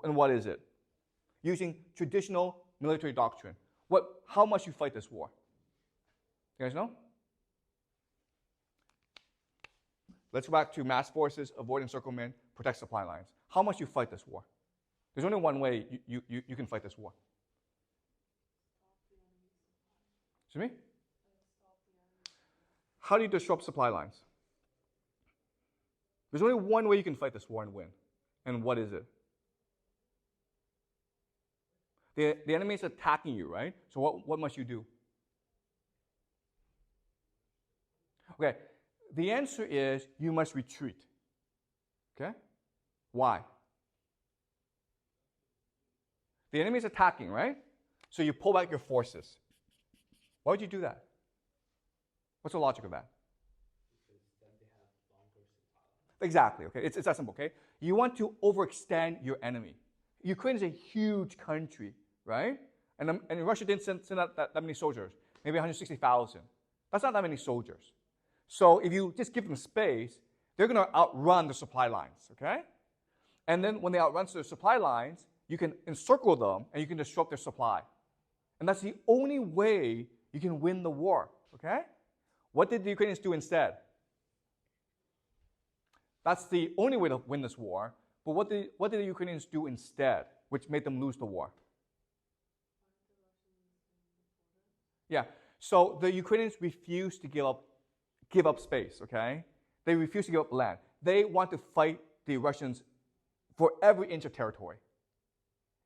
Speaker 1: And what is it? Using traditional military doctrine. How must you fight this war? You guys know? Let's go back to mass forces, avoid encirclement, protect supply lines. How must you fight this war? There's only one way you can fight this war. Excuse me? How do you disrupt supply lines? There's only one way you can fight this war and win. And what is it? The enemy is attacking you, right? So what must you do? Okay, the answer is you must retreat. Okay? Why? The enemy is attacking, right? So you pull back your forces. Why would you do that? What's the logic of that?
Speaker 2: Because then they have longer supply lines.
Speaker 1: Exactly, okay? It's that simple, okay? You want to overextend your enemy. Ukraine is a huge country, right? And Russia didn't send out that many soldiers, maybe 160,000. That's not that many soldiers. So if you just give them space, they're going to outrun the supply lines, okay? And then when they outrun the supply lines, you can encircle them and you can disrupt their supply. And that's the only way you can win the war, okay? What did the Ukrainians do instead? That's the only way to win this war. But what did the Ukrainians do instead, which made them lose the war? Yeah, so the Ukrainians refused to give up space, okay? They refused to give up land. They want to fight the Russians for every inch of territory.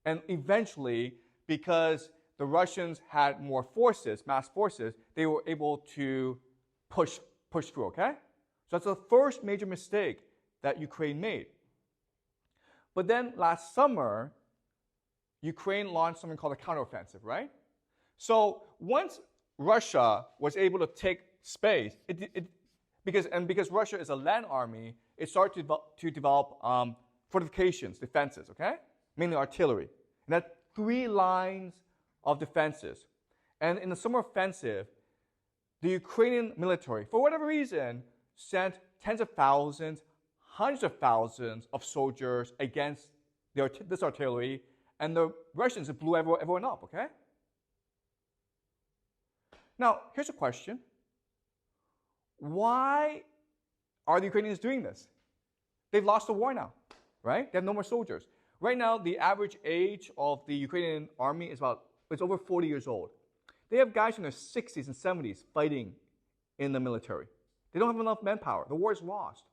Speaker 1: And eventually, because the Russians had more forces, mass forces, they were able to push through, okay? So that's the first major mistake that Ukraine made. But then last summer, Ukraine launched something called a counteroffensive, right? So once Russia was able to take space, because Russia is a land army, it started to develop fortifications, defenses, okay? Mainly artillery. And that 3 lines of defenses. And in the summer offensive, the Ukrainian military, for whatever reason, sent tens of thousands, hundreds of thousands of soldiers against this artillery, and the Russians blew everyone up, okay? Now, here's a question. Why are the Ukrainians doing this? They've lost the war now, right? They have no more soldiers. Right now, the average age of the Ukrainian army is it's over 40 years old. They have guys in their 60s and 70s fighting in the military. They don't have enough manpower. The war is lost.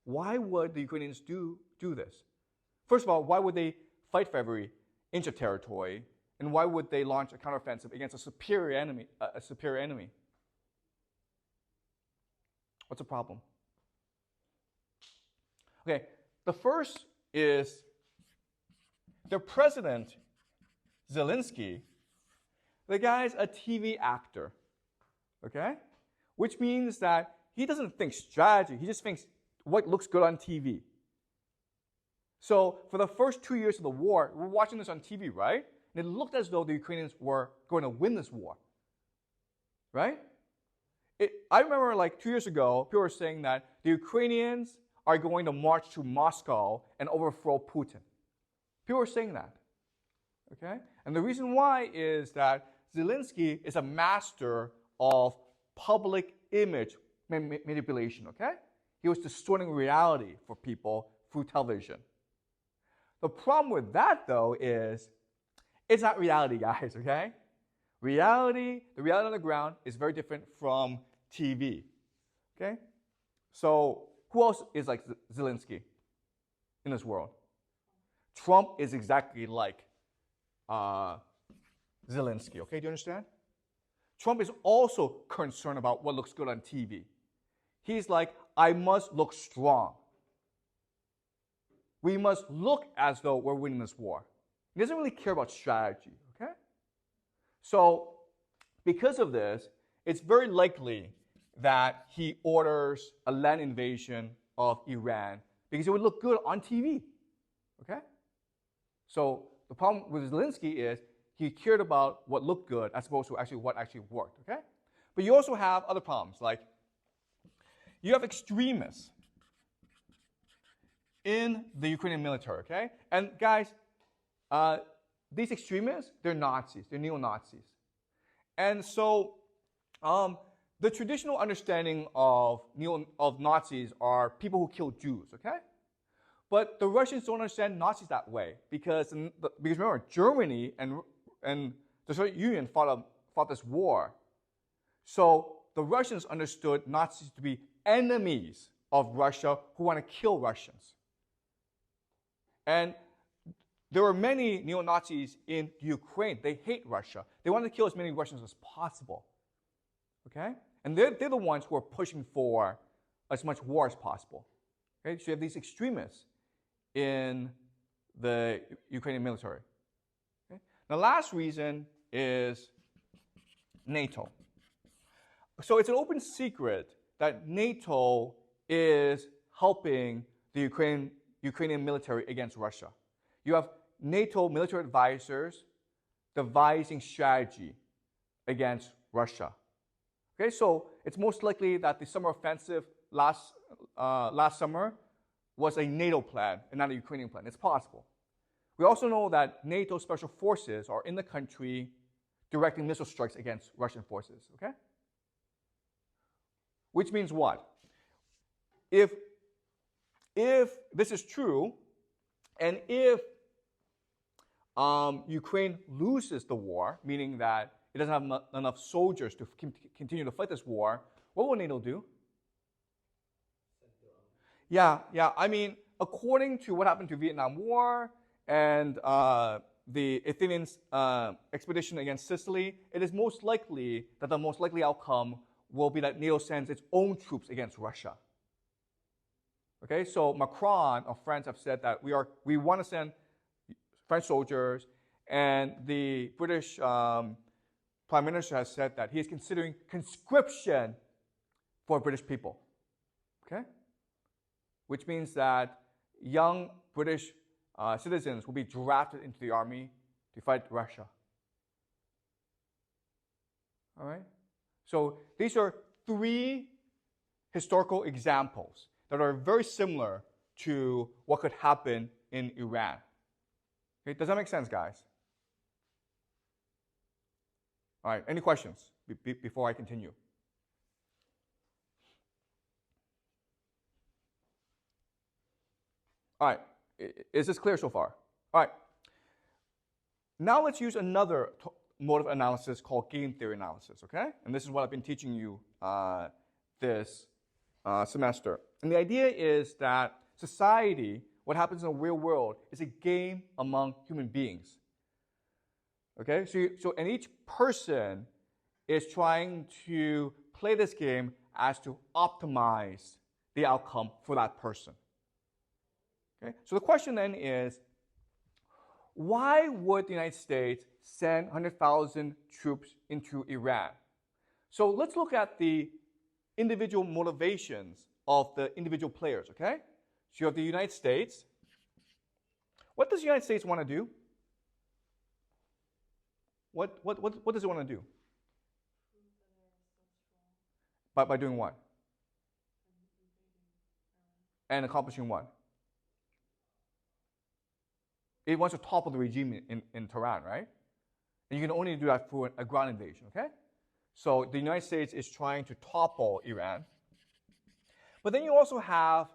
Speaker 1: Why would the Ukrainians do this? First of all, why would they fight for every inch of territory? And why would they launch a counteroffensive against a superior enemy? What's the problem? Okay, the first is the president Zelensky, the guy's a TV actor, okay? Which means that he doesn't think strategy, he just thinks what looks good on TV. So for the first 2 years of the war, we're watching this on TV, right? And it looked as though the Ukrainians were going to win this war, right? I remember like 2 years ago, people were saying that the Ukrainians are going to march to Moscow and overthrow Putin. People were saying that, okay? And the reason why is that Zelensky is a master of public image manipulation, okay? He was distorting reality for people through television. The problem with that, though, is it's not reality, guys, okay? The reality on the ground is very different from TV, okay? So who else is like Zelensky in this world? Trump is exactly like Zelensky, okay? Do you understand? Trump is also concerned about what looks good on TV. He's like, I must look strong. We must look as though we're winning this war. He doesn't really care about strategy, okay? So, because of this, it's very likely that he orders a land invasion of Iran because it would look good on TV, okay? So, the problem with Zelensky is he cared about what looked good as opposed to actually what actually worked, okay? But you also have other problems, like you have extremists in the Ukrainian military, okay? And guys, these extremists, they're Nazis, they're neo-Nazis. And so the traditional understanding of Nazis are people who kill Jews, okay? But the Russians don't understand Nazis that way because remember, Germany and the Soviet Union fought this war. So the Russians understood Nazis to be enemies of Russia who want to kill Russians. And there were many neo-Nazis in Ukraine. They hate Russia. They want to kill as many Russians as possible. Okay? And they're the ones who are pushing for as much war as possible. Okay? So you have these extremists in the Ukrainian military. Okay? The last reason is NATO. So it's an open secret that NATO is helping the Ukrainian military against Russia. You have NATO military advisors devising strategy against Russia. Okay, so it's most likely that the summer offensive last summer was a NATO plan and not a Ukrainian plan. It's possible. We also know that NATO special forces are in the country directing missile strikes against Russian forces. Okay, which means what? If this is true, and if Ukraine loses the war, meaning that it doesn't have enough soldiers to continue to fight this war, what will NATO do? Yeah. I mean, according to what happened to Vietnam War and the Athenian expedition against Sicily, it is most likely that the most likely outcome will be that NATO sends its own troops against Russia. Okay, so Macron of France have said that we want to send French soldiers, and the British Prime Minister has said that he is considering conscription for British people. Okay, which means that young British citizens will be drafted into the army to fight Russia. All right, so these are three historical examples that are very similar to what could happen in Iran. Okay, does that make sense, guys? All right, any questions before I continue? All right, is this clear so far? All right, now let's use another mode of analysis called game theory analysis, okay? And this is what I've been teaching you this semester. And the idea is that society, what happens in the real world, is a game among human beings. Okay, and each person is trying to play this game as to optimize the outcome for that person. Okay, so the question then is, why would the United States send 100,000 troops into Iran. So let's look at the individual motivations of the individual players, okay? So you have the United States. What does the United States want to do? What does it want to do? By doing what? And accomplishing what? It wants to topple the regime in Tehran, right? And you can only do that through a ground invasion, okay? So the United States is trying to topple Iran. But then you also have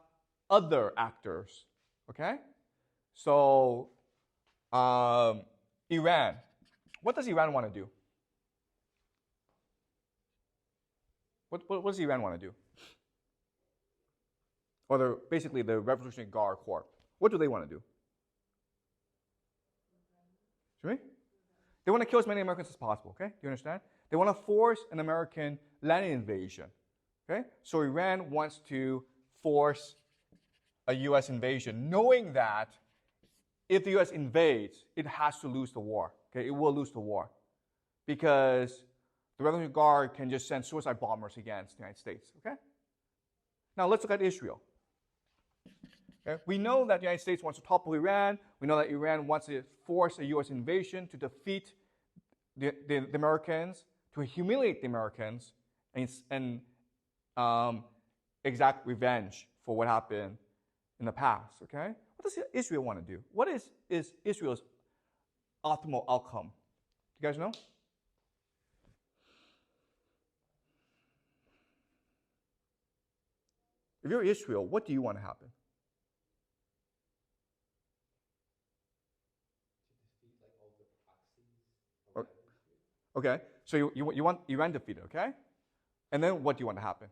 Speaker 1: other actors, okay? So Iran. What does Iran want to do? What does Iran want to do? Or basically the Revolutionary Guard Corps. What do they want to do? Should we? They want to kill as many Americans as possible, okay? Do you understand? They want to force an American land invasion, okay? So Iran wants to force a U.S. invasion, knowing that if the U.S. invades, it has to lose the war, okay? It will lose the war because the Revolutionary Guard can just send suicide bombers against the United States, okay? Now let's look at Israel. Okay? We know that the United States wants to topple Iran. We know that Iran wants to force a U.S. invasion to defeat the Americans, to humiliate the Americans, and exact revenge for what happened in the past. Okay? What does Israel want to do? What is Israel's optimal outcome? Do you guys know? If you're Israel, what do you want to happen? Okay, so you want Iran defeated, okay? And then what do you want to happen?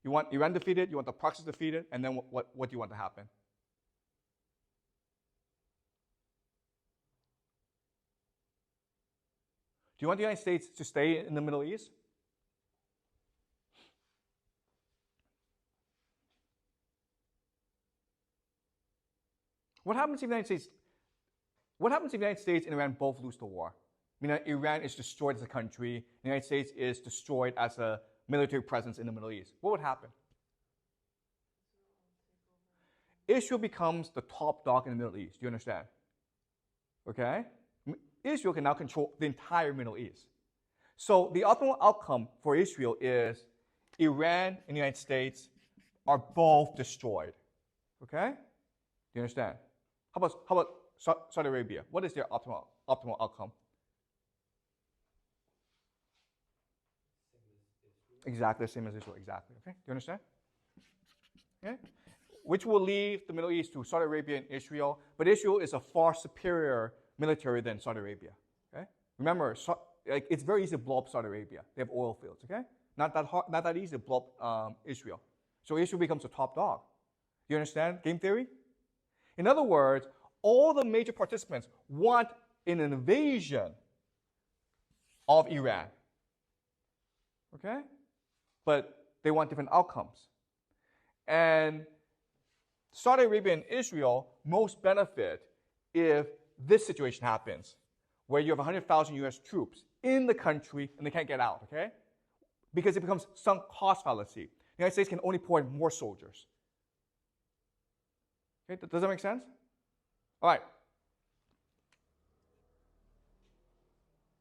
Speaker 1: You want Iran defeated, you want the proxies defeated, and then what do you want to happen? Do you want the United States to stay in the Middle East? What happens if the United States and Iran both lose the war? I mean, Iran is destroyed as a country, the United States is destroyed as a military presence in the Middle East. What would happen? Israel becomes the top dog in the Middle East. Do you understand? Okay? Israel can now control the entire Middle East. So the optimal outcome for Israel is Iran and the United States are both destroyed. Okay? Do you understand? How about Saudi Arabia? What is their optimal outcome? Exactly the same as Israel. Exactly. Okay? Do you understand? Okay? Which will leave the Middle East to Saudi Arabia and Israel, but Israel is a far superior military than Saudi Arabia. Okay? Remember, it's very easy to blow up Saudi Arabia. They have oil fields. Okay? Not that easy to blow up Israel. So Israel becomes a top dog. Do you understand game theory? In other words, all the major participants want an invasion of Iran. Okay? But they want different outcomes. And Saudi Arabia and Israel most benefit if this situation happens, where you have 100,000 U.S. troops in the country and they can't get out, okay? Because it becomes sunk cost fallacy. The United States can only pour in more soldiers. Okay, does that make sense? All right.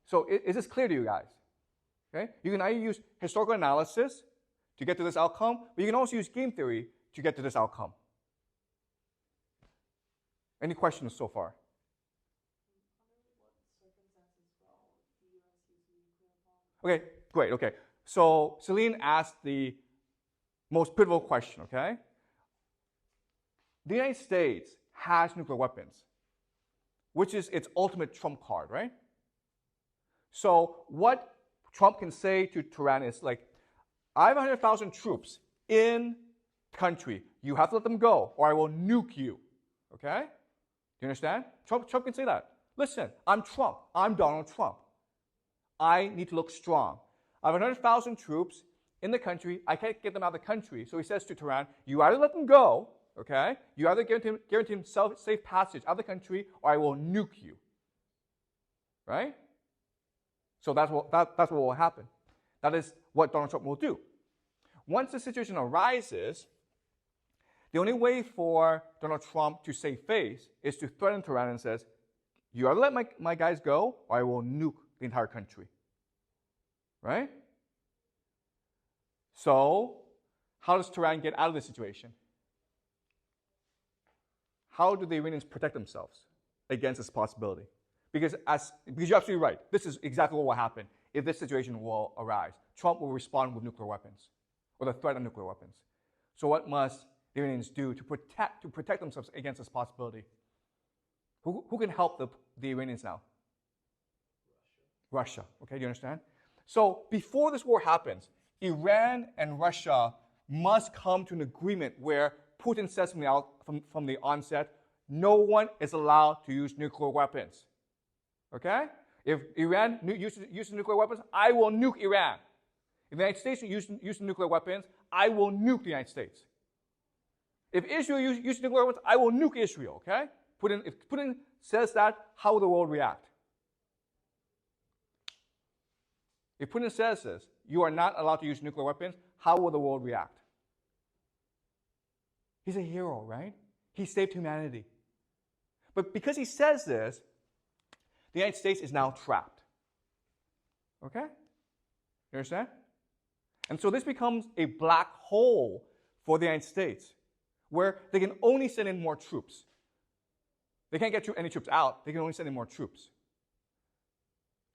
Speaker 1: So is this clear to you guys? Okay? You can either use historical analysis to get to this outcome, but you can also use game theory to get to this outcome. Any questions so far? Okay, great, okay. So Celine asked the most pivotal question, okay? The United States has nuclear weapons, which is its ultimate trump card, right? So what Trump can say to Tehran is like, I have 100,000 troops in the country. You have to let them go, or I will nuke you. Okay? Do you understand? Trump can say that. Listen, I'm Trump. I'm Donald Trump. I need to look strong. I have 100,000 troops in the country. I can't get them out of the country. So he says to Tehran, you either let them go, okay? You either guarantee him safe passage out of the country, or I will nuke you. right? So that's what will happen. That is what Donald Trump will do. Once the situation arises, the only way for Donald Trump to save face is to threaten Tehran and says, you either let my guys go or I will nuke the entire country. Right? So, how does Tehran get out of this situation? How do the Iranians protect themselves against this possibility? Because you're absolutely right. This is exactly what will happen if this situation will arise. Trump will respond with nuclear weapons, or the threat of nuclear weapons. So what must the Iranians do to protect themselves against this possibility? Who can help the Iranians now? Russia. Okay, do you understand? So before this war happens, Iran and Russia must come to an agreement where Putin says from the onset, no one is allowed to use nuclear weapons. Okay? If Iran uses nuclear weapons, I will nuke Iran. If the United States uses nuclear weapons, I will nuke the United States. If Israel uses nuclear weapons, I will nuke Israel. Okay? If Putin says that, how will the world react? If Putin says this, you are not allowed to use nuclear weapons, how will the world react? He's a hero, right? He saved humanity. But because he says this, the United States is now trapped. Okay? You understand? And so this becomes a black hole for the United States, where they can only send in more troops. They can't get any troops out. They can only send in more troops.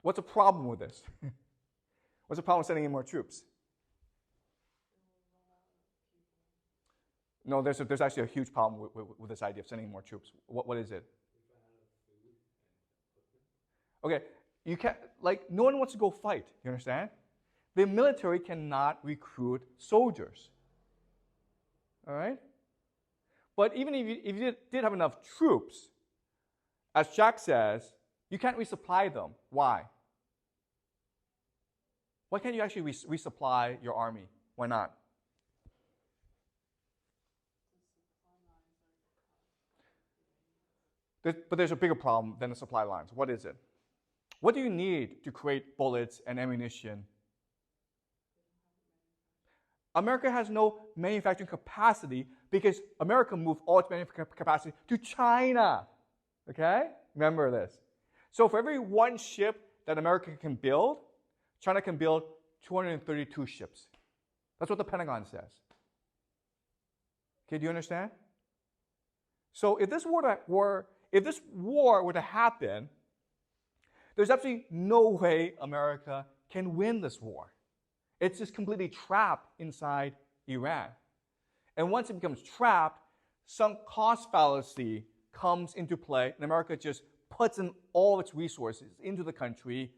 Speaker 1: What's the problem with this? What's the problem with sending in more troops? No, there's actually a huge problem with this idea of sending in more troops. What is it? Okay, you can't, no one wants to go fight. You understand? The military cannot recruit soldiers. All right? But even if you did have enough troops, as Jack says, you can't resupply them. Why? Why can't you actually resupply your army? Why not? But there's a bigger problem than the supply lines. What is it? What do you need to create bullets and ammunition? America has no manufacturing capacity because America moved all its manufacturing capacity to China. Okay? Remember this. So for every one ship that America can build, China can build 232 ships. That's what the Pentagon says. Okay, do you understand? So if this war were to happen, there's absolutely no way America can win this war. It's just completely trapped inside Iran. And once it becomes trapped, some cost fallacy comes into play, and America just puts in all its resources into the country,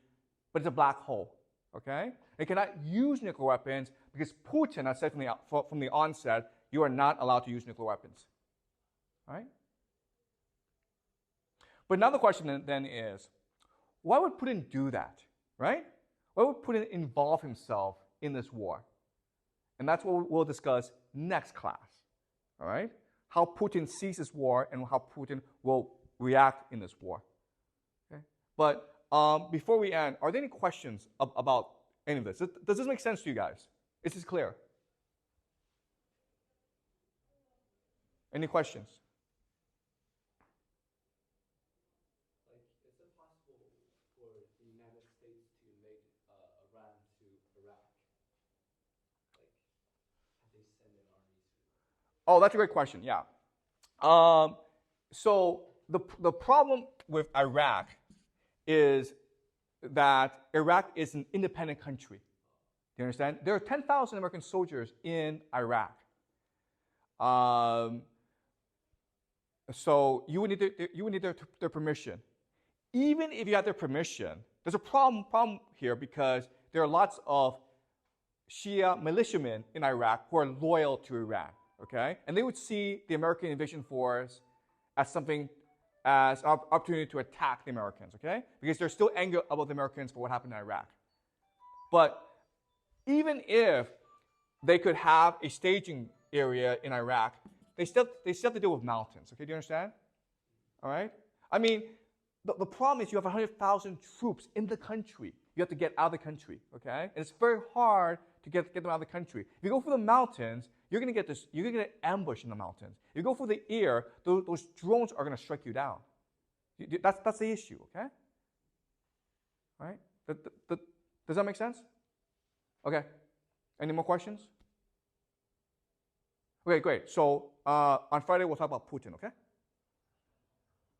Speaker 1: but it's a black hole. Okay? It cannot use nuclear weapons because Putin has said from the onset, you are not allowed to use nuclear weapons. All right? But now the question then is, why would Putin do that? Right? Why would Putin involve himself in this war? And that's what we'll discuss next class. All right? How Putin sees this war and how Putin will react in this war. Okay? But before we end, are there any questions about any of this? Does this make sense to you guys? Is this clear? Any questions?
Speaker 2: Is it possible for the United States to invade Iran to Iraq? Have they sent an army to?
Speaker 1: Oh, that's a great question. Yeah. So the problem with Iraq is that Iraq is an independent country. Do you understand? There are 10,000 American soldiers in Iraq. So you would need their permission. Even if you had their permission, there's a problem here because there are lots of Shia militiamen in Iraq who are loyal to Iran. Okay, and they would see the American invasion force as an opportunity to attack the Americans. Okay, because there's still anger about the Americans for what happened in Iraq. But even if they could have a staging area in Iraq, they still have to deal with mountains. Okay, do you understand? All right. I mean, the problem is you have 100,000 troops in the country. You have to get out of the country, okay? And it's very hard to get them out of the country. If you go through the mountains, you're gonna get an ambush in the mountains. If you go through the air, those drones are gonna strike you down. That's the issue, okay? All right? Does that make sense? Okay. Any more questions? Okay, great. So on Friday we'll talk about Putin, okay?